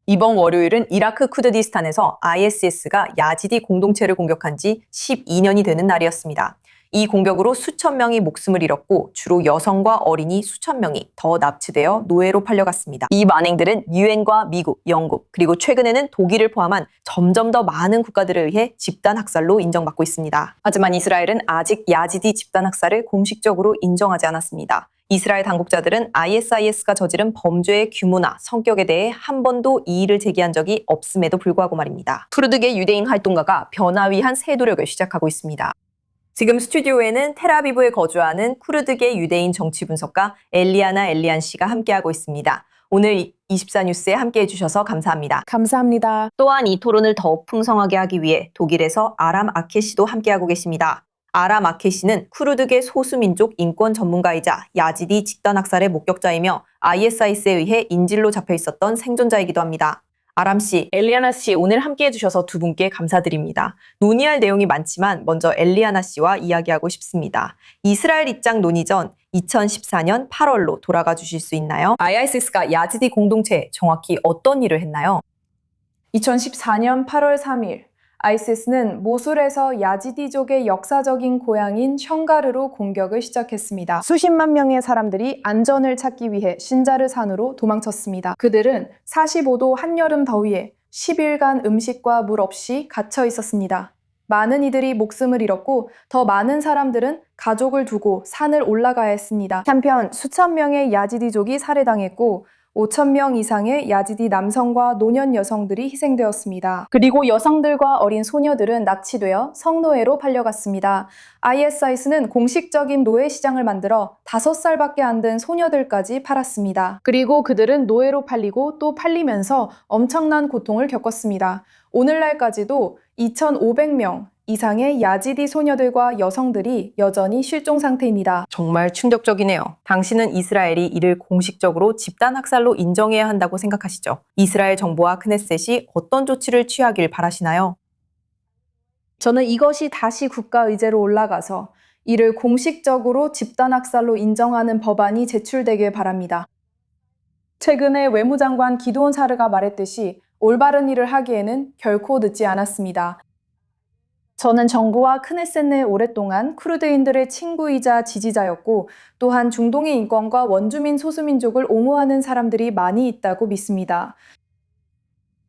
이번 월요일은 이라크 쿠르디스탄에서 ISIS가 야지디 공동체를 공격한 지 12년이 되는 날이었습니다. 이 공격으로 수천 명이 목숨을 잃었고 주로 여성과 어린이 수천 명이 더 납치되어 노예로 팔려갔습니다. 이 만행들은 유엔과 미국, 영국, 그리고 최근에는 독일을 포함한 점점 더 많은 국가들에 의해 집단 학살로 인정받고 있습니다. 하지만 이스라엘은 아직 야지디 집단 학살을 공식적으로 인정하지 않았습니다. 이스라엘 당국자들은 ISIS가 저지른 범죄의 규모나 성격에 대해 한 번도 이의를 제기한 적이 없음에도 불구하고 말입니다. 쿠르드계 유대인 활동가가 변화 위한 새 노력을 시작하고 있습니다. 지금 스튜디오에는 텔아비브에 거주하는 쿠르드계 유대인 정치 분석가 엘리아나 엘리안 씨가 함께하고 있습니다. 오늘 24뉴스에 함께해 주셔서 감사합니다. 감사합니다. 또한 이 토론을 더욱 풍성하게 하기 위해 독일에서 아람 아케 씨도 함께하고 계십니다. 아람 아케 씨는 쿠르드계 소수민족 인권 전문가이자 야지디 집단 학살의 목격자이며 ISIS에 의해 인질로 잡혀 있었던 생존자이기도 합니다. 아람 씨, 엘리아나 씨 오늘 함께해 주셔서 두 분께 감사드립니다. 논의할 내용이 많지만 먼저 엘리아나 씨와 이야기하고 싶습니다. 이스라엘 입장 논의 전 2014년 8월로 돌아가 주실 수 있나요? ISIS가 야지디 공동체에 정확히 어떤 일을 했나요? 2014년 8월 3일, ISIS는 모술에서 야지디족의 역사적인 고향인 션가르로 공격을 시작했습니다. 수십만 명의 사람들이 안전을 찾기 위해 신자르 산으로 도망쳤습니다. 그들은 45도 한여름 더위에 10일간 음식과 물 없이 갇혀 있었습니다. 많은 이들이 목숨을 잃었고 더 많은 사람들은 가족을 두고 산을 올라가야 했습니다. 한편 수천 명의 야지디족이 살해당했고 5천 명 이상의 야지디 남성과 노년 여성들이 희생되었습니다. 그리고 여성들과 어린 소녀들은 납치되어 성노예로 팔려갔습니다. ISIS는 공식적인 노예 시장을 만들어 5살밖에 안 된 소녀들까지 팔았습니다. 그리고 그들은 노예로 팔리고 또 팔리면서 엄청난 고통을 겪었습니다. 오늘날까지도 2,500명 이상의 야지디 소녀들과 여성들이 여전히 실종 상태입니다. 정말 충격적이네요. 당신은 이스라엘이 이를 공식적으로 집단 학살로 인정해야 한다고 생각하시죠? 이스라엘 정부와 크네셋이 어떤 조치를 취하길 바라시나요? 저는 이것이 다시 국가의제로 올라가서 이를 공식적으로 집단 학살로 인정하는 법안이 제출되길 바랍니다. 최근에 외무장관 기드온 사르가 말했듯이 올바른 일을 하기에는 결코 늦지 않았습니다. 저는 정부와 크네셋 내 오랫동안 쿠르드인들의 친구이자 지지자였고 또한 중동의 인권과 원주민 소수민족을 옹호하는 사람들이 많이 있다고 믿습니다.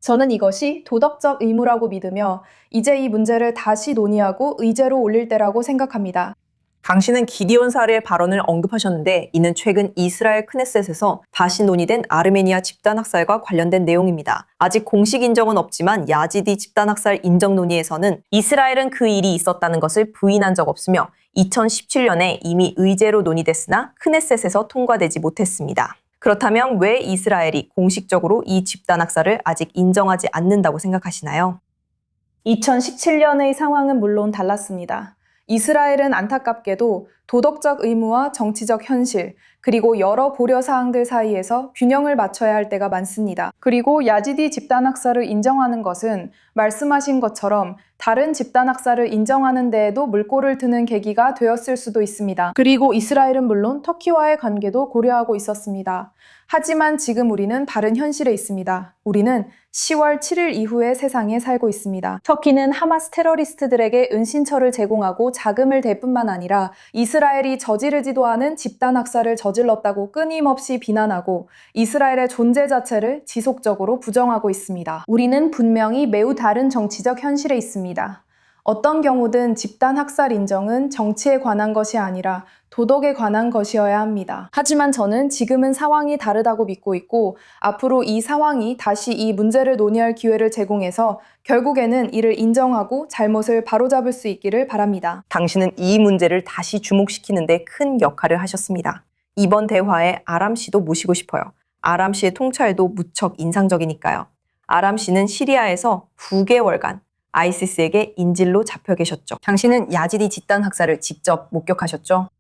저는 이것이 도덕적 의무라고 믿으며 이제 이 문제를 다시 논의하고 의제로 올릴 때라고 생각합니다. 당신은 기디온 사르의 발언을 언급하셨는데 이는 최근 이스라엘 크네셋에서 다시 논의된 아르메니아 집단 학살과 관련된 내용입니다. 아직 공식 인정은 없지만 야지디 집단 학살 인정 논의에서는 이스라엘은 그 일이 있었다는 것을 부인한 적 없으며 2017년에 이미 의제로 논의됐으나 크네셋에서 통과되지 못했습니다. 그렇다면 왜 이스라엘이 공식적으로 이 집단 학살을 아직 인정하지 않는다고 생각하시나요? 2017년의 상황은 물론 달랐습니다. 이스라엘은 안타깝게도 도덕적 의무와 정치적 현실, 그리고 여러 고려 사항들 사이에서 균형을 맞춰야 할 때가 많습니다. 그리고 야지디 집단 학살을 인정하는 것은 말씀하신 것처럼 다른 집단 학살을 인정하는 데에도 물꼬를 트는 계기가 되었을 수도 있습니다. 그리고 이스라엘은 물론 터키와의 관계도 고려하고 있었습니다. 하지만 지금 우리는 다른 현실에 있습니다. 우리는 10월 7일 이후의 세상에 살고 있습니다. 터키는 하마스 테러리스트들에게 은신처를 제공하고 자금을 댈 뿐만 아니라 이스라엘이 저지르지도 않은 집단 학살을 저질렀다고 끊임없이 비난하고 이스라엘의 존재 자체를 지속적으로 부정하고 있습니다. 우리는 분명히 매우 다른 정치적 현실에 있습니다. 어떤 경우든 집단 학살 인정은 정치에 관한 것이 아니라 도덕에 관한 것이어야 합니다. 하지만 저는 지금은 상황이 다르다고 믿고 있고 앞으로 이 상황이 다시 이 문제를 논의할 기회를 제공해서 결국에는 이를 인정하고 잘못을 바로잡을 수 있기를 바랍니다. 당신은 이 문제를 다시 주목시키는 데 큰 역할을 하셨습니다. 이번 대화에 아람 씨도 모시고 싶어요. 아람 씨의 통찰도 무척 인상적이니까요. 아람 씨는 시리아에서 9개월간 ISIS에게 인질로 잡혀 계셨죠. 당신은 야지디 집단 학살을 직접 목격하셨죠.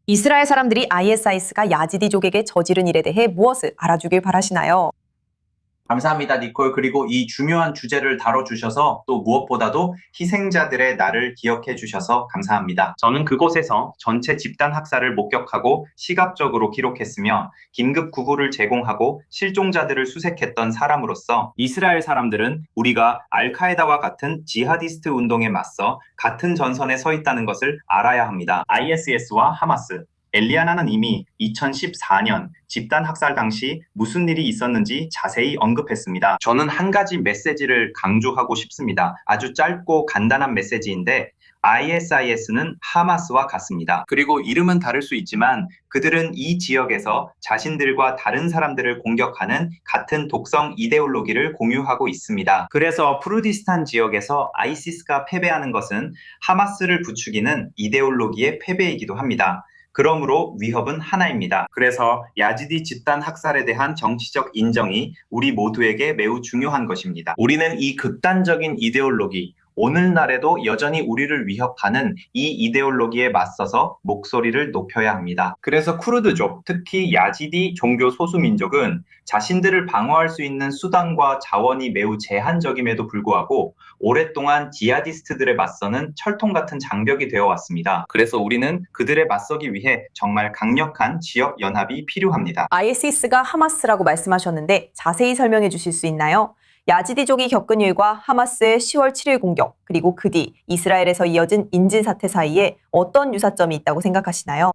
이스라엘 사람들이 ISIS가 야지디족에게 저지른 일에 대해 무엇을 알아주길 바라시나요? 감사합니다, 니콜. 그리고 이 중요한 주제를 다뤄주셔서 또 무엇보다도 희생자들의 날을 기억해 주셔서 감사합니다. 저는 그곳에서 전체 집단 학살을 목격하고 시각적으로 기록했으며 긴급 구호를 제공하고 실종자들을 수색했던 사람으로서 이스라엘 사람들은 우리가 알카에다와 같은 지하디스트 운동에 맞서 같은 전선에 서 있다는 것을 알아야 합니다. ISS와 하마스, 엘리아나는 이미 2014년 집단 학살 당시 무슨 일이 있었는지 자세히 언급했습니다. 저는 한 가지 메시지를 강조하고 싶습니다. 아주 짧고 간단한 메시지인데 ISIS는 하마스와 같습니다. 그리고 이름은 다를 수 있지만 그들은 이 지역에서 자신들과 다른 사람들을 공격하는 같은 독성 이데올로기를 공유하고 있습니다. 그래서 푸르디스탄 지역에서 아이시스가 패배하는 것은 하마스를 부추기는 이데올로기의 패배이기도 합니다. 그러므로 위협은 하나입니다. 그래서 야지디 집단 학살에 대한 정치적 인정이 우리 모두에게 매우 중요한 것입니다. 우리는 이 극단적인 이데올로기, 오늘날에도 여전히 우리를 위협하는 이 이데올로기에 맞서서 목소리를 높여야 합니다. 그래서 쿠르드족, 특히 야지디 종교 소수민족은 자신들을 방어할 수 있는 수단과 자원이 매우 제한적임에도 불구하고 오랫동안 지하디스트들에 맞서는 철통 같은 장벽이 되어 왔습니다. 그래서 우리는 그들에 맞서기 위해 정말 강력한 지역 연합이 필요합니다. ISIS가 하마스라고 말씀하셨는데 자세히 설명해 주실 수 있나요? 야지디족이 겪은 일과 하마스의 10월 7일 공격, 그리고 그 뒤 이스라엘에서 이어진 인질 사태 사이에 어떤 유사점이 있다고 생각하시나요?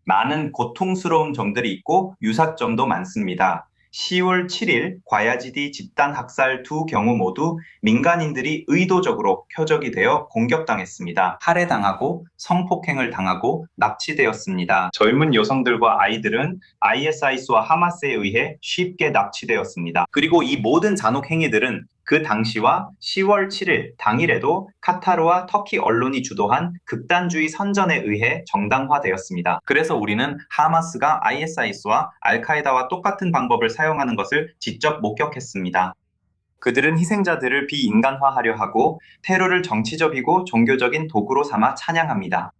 많은 고통스러운 점들이 있고 유사점도 많습니다. 10월 7일 과야지디 집단 학살 두 경우 모두 민간인들이 의도적으로 표적이 되어 공격당했습니다. 할애당하고 성폭행을 당하고 납치되었습니다. 젊은 여성들과 아이들은 ISIS와 하마스에 의해 쉽게 납치되었습니다. 그리고 이 모든 잔혹 행위들은 그 당시와 10월 7일 당일에도 카타르와 터키 언론이 주도한 극단주의 선전에 의해 정당화되었습니다. 그래서 우리는 하마스가 ISIS와 알카에다와 똑같은 방법을 사용하는 것을 직접 목격했습니다. 그들은 희생자들을 비인간화하려 하고 테러를 정치적이고 종교적인 도구로 삼아 찬양합니다.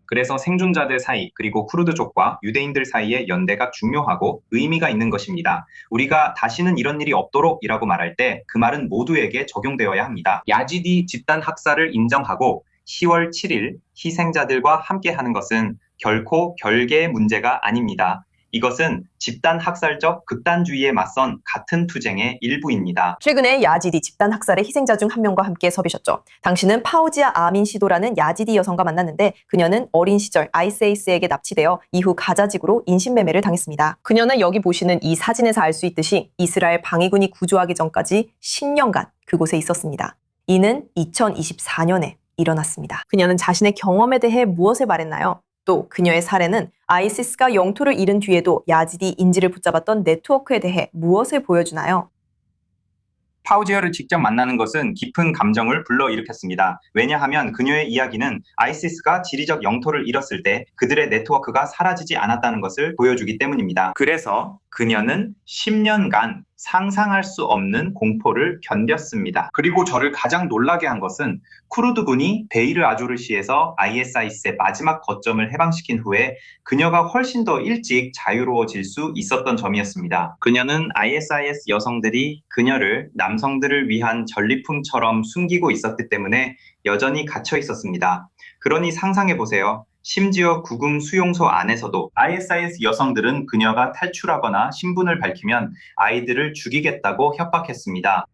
그래서 생존자들 사이 그리고 쿠르드족과 유대인들 사이의 연대가 중요하고 의미가 있는 것입니다. 우리가 다시는 이런 일이 없도록 이라고 말할 때 그 말은 모두에게 적용되어야 합니다. 야지디 집단 학살을 인정하고 10월 7일 희생자들과 함께하는 것은 결코 별개의 문제가 아닙니다. 이것은 집단 학살적 극단주의에 맞선 같은 투쟁의 일부입니다. 최근에 야지디 집단 학살의 희생자 중 한 명과 함께 섭이셨죠. 당신은 파우지아 아민 시도라는 야지디 여성과 만났는데 그녀는 어린 시절 ISIS에게 납치되어 이후 가자지구로 인신매매를 당했습니다. 그녀는 여기 보시는 이 사진에서 알 수 있듯이 이스라엘 방위군이 구조하기 전까지 10년간 그곳에 있었습니다. 이는 2024년에 일어났습니다. 그녀는 자신의 경험에 대해 무엇을 말했나요? 또 그녀의 사례는 ISIS가 영토를 잃은 뒤에도 야지디 인질을 붙잡았던 네트워크에 대해 무엇을 보여주나요? 파우지아를 직접 만나는 것은 깊은 감정을 불러일으켰습니다. 왜냐하면 그녀의 이야기는 ISIS가 지리적 영토를 잃었을 때 그들의 네트워크가 사라지지 않았다는 것을 보여주기 때문입니다. 그래서 그녀는 10년간 상상할 수 없는 공포를 견뎠습니다. 그리고 저를 가장 놀라게 한 것은 쿠르드군이 데이르 아조르시에서 ISIS의 마지막 거점을 해방시킨 후에 그녀가 훨씬 더 일찍 자유로워질 수 있었던 점이었습니다. 그녀는 ISIS 여성들이 그녀를 남성들을 위한 전리품처럼 숨기고 있었기 때문에 여전히 갇혀 있었습니다. 그러니 상상해보세요. 심지어 구금 수용소 안에서도 ISIS 여성들은 그녀가 탈출하거나 신분을 밝히면 아이들을 죽이겠다고 협박했습니다.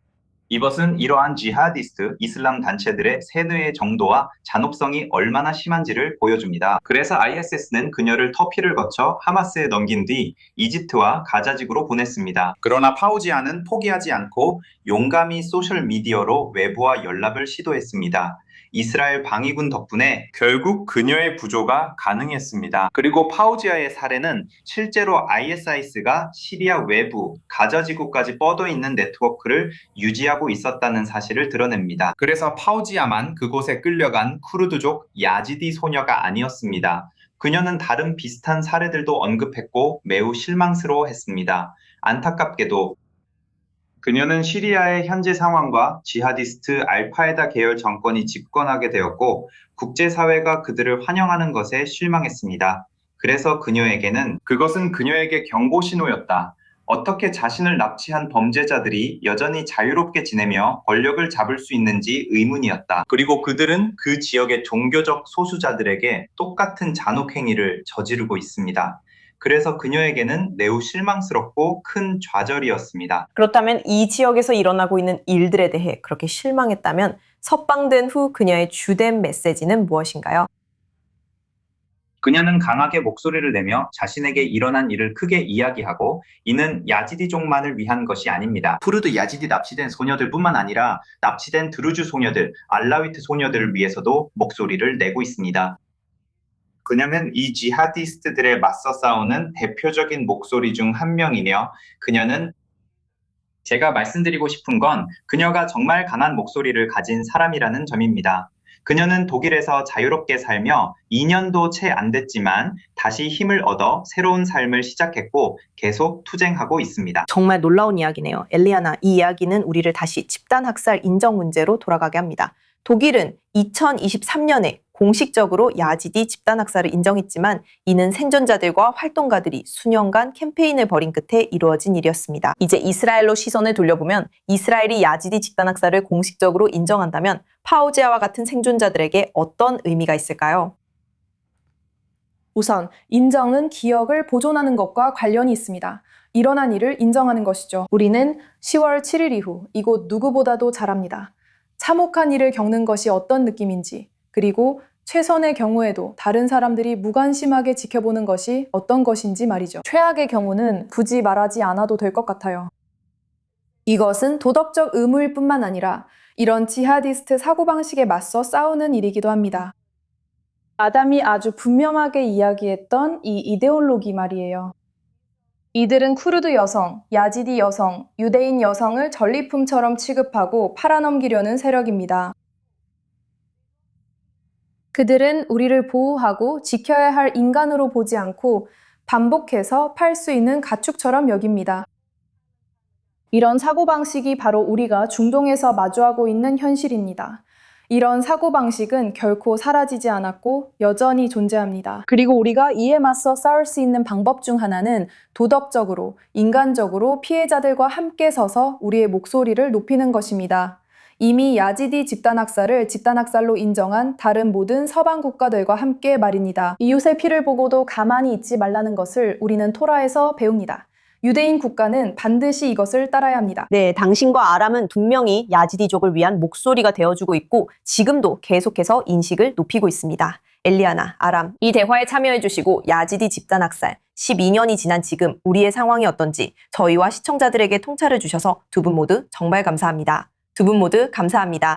이것은 이러한 지하디스트 이슬람 단체들의 세뇌의 정도와 잔혹성이 얼마나 심한지를 보여줍니다. 그래서 ISS는 그녀를 터키를 거쳐 하마스에 넘긴 뒤 이집트와 가자지구로 보냈습니다. 그러나 파우지아는 포기하지 않고 용감히 소셜미디어로 외부와 연락을 시도했습니다. 이스라엘 방위군 덕분에 결국 그녀의 구조가 가능했습니다. 그리고 파우지아의 사례는 실제로 ISIS가 시리아 외부, 가자지구까지 뻗어 있는 네트워크를 유지하고 있었다는 사실을 드러냅니다. 그래서 파우지아만 그곳에 끌려간 쿠르드족 야지디 소녀가 아니었습니다. 그녀는 다른 비슷한 사례들도 언급했고 매우 실망스러워했습니다. 안타깝게도 그녀는 시리아의 현재 상황과 지하디스트 알카에다 계열 정권이 집권하게 되었고 국제사회가 그들을 환영하는 것에 실망했습니다. 그래서 그녀에게는 그것은 그녀에게 경고 신호였다. 어떻게 자신을 납치한 범죄자들이 여전히 자유롭게 지내며 권력을 잡을 수 있는지 의문이었다. 그리고 그들은 그 지역의 종교적 소수자들에게 똑같은 잔혹 행위를 저지르고 있습니다. 그래서 그녀에게는 매우 실망스럽고 큰 좌절이었습니다. 그렇다면 이 지역에서 일어나고 있는 일들에 대해 그렇게 실망했다면 석방된 후 그녀의 주된 메시지는 무엇인가요? 그녀는 강하게 목소리를 내며 자신에게 일어난 일을 크게 이야기하고 이는 야지디족만을 위한 것이 아닙니다. 쿠르드 야지디 납치된 소녀들뿐만 아니라 납치된 드루즈 소녀들, 알라위트 소녀들을 위해서도 목소리를 내고 있습니다. 그녀는 이 지하디스트들에 맞서 싸우는 대표적인 목소리 중 한 명이며 그녀는 제가 말씀드리고 싶은 건 그녀가 정말 강한 목소리를 가진 사람이라는 점입니다. 그녀는 독일에서 자유롭게 살며 2년도 채 안 됐지만 다시 힘을 얻어 새로운 삶을 시작했고 계속 투쟁하고 있습니다. 정말 놀라운 이야기네요. 엘리아나, 이 이야기는 우리를 다시 집단학살 인정 문제로 돌아가게 합니다. 독일은 2023년에 공식적으로 야지디 집단학살을 인정했지만 이는 생존자들과 활동가들이 수년간 캠페인을 벌인 끝에 이루어진 일이었습니다. 이제 이스라엘로 시선을 돌려보면 이스라엘이 야지디 집단학살을 공식적으로 인정한다면 파우제아와 같은 생존자들에게 어떤 의미가 있을까요? 우선 인정은 기억을 보존하는 것과 관련이 있습니다. 일어난 일을 인정하는 것이죠. 우리는 10월 7일 이후 이곳 누구보다도 잘 압니다. 참혹한 일을 겪는 것이 어떤 느낌인지, 그리고 최선의 경우에도 다른 사람들이 무관심하게 지켜보는 것이 어떤 것인지 말이죠. 최악의 경우는 굳이 말하지 않아도 될 것 같아요. 이것은 도덕적 의무일 뿐만 아니라 이런 지하디스트 사고방식에 맞서 싸우는 일이기도 합니다. 아담이 아주 분명하게 이야기했던 이 이데올로기 말이에요. 이들은 쿠르드 여성, 야지디 여성, 유대인 여성을 전리품처럼 취급하고 팔아넘기려는 세력입니다. 그들은 우리를 보호하고 지켜야 할 인간으로 보지 않고 반복해서 팔 수 있는 가축처럼 여깁니다. 이런 사고방식이 바로 우리가 중동에서 마주하고 있는 현실입니다. 이런 사고방식은 결코 사라지지 않았고 여전히 존재합니다. 그리고 우리가 이에 맞서 싸울 수 있는 방법 중 하나는 도덕적으로, 인간적으로 피해자들과 함께 서서 우리의 목소리를 높이는 것입니다. 이미 야지디 집단학살을 집단학살로 인정한 다른 모든 서방 국가들과 함께 말입니다. 이웃의 피를 보고도 가만히 있지 말라는 것을 우리는 토라에서 배웁니다. 유대인 국가는 반드시 이것을 따라야 합니다. 네, 당신과 아람은 분명히 야지디족을 위한 목소리가 되어주고 있고 지금도 계속해서 인식을 높이고 있습니다. 엘리아나, 아람, 이 대화에 참여해주시고 야지디 집단학살 12년이 지난 지금 우리의 상황이 어떤지 저희와 시청자들에게 통찰을 주셔서 두 분 모두 정말 감사합니다. 두 분 모두 감사합니다.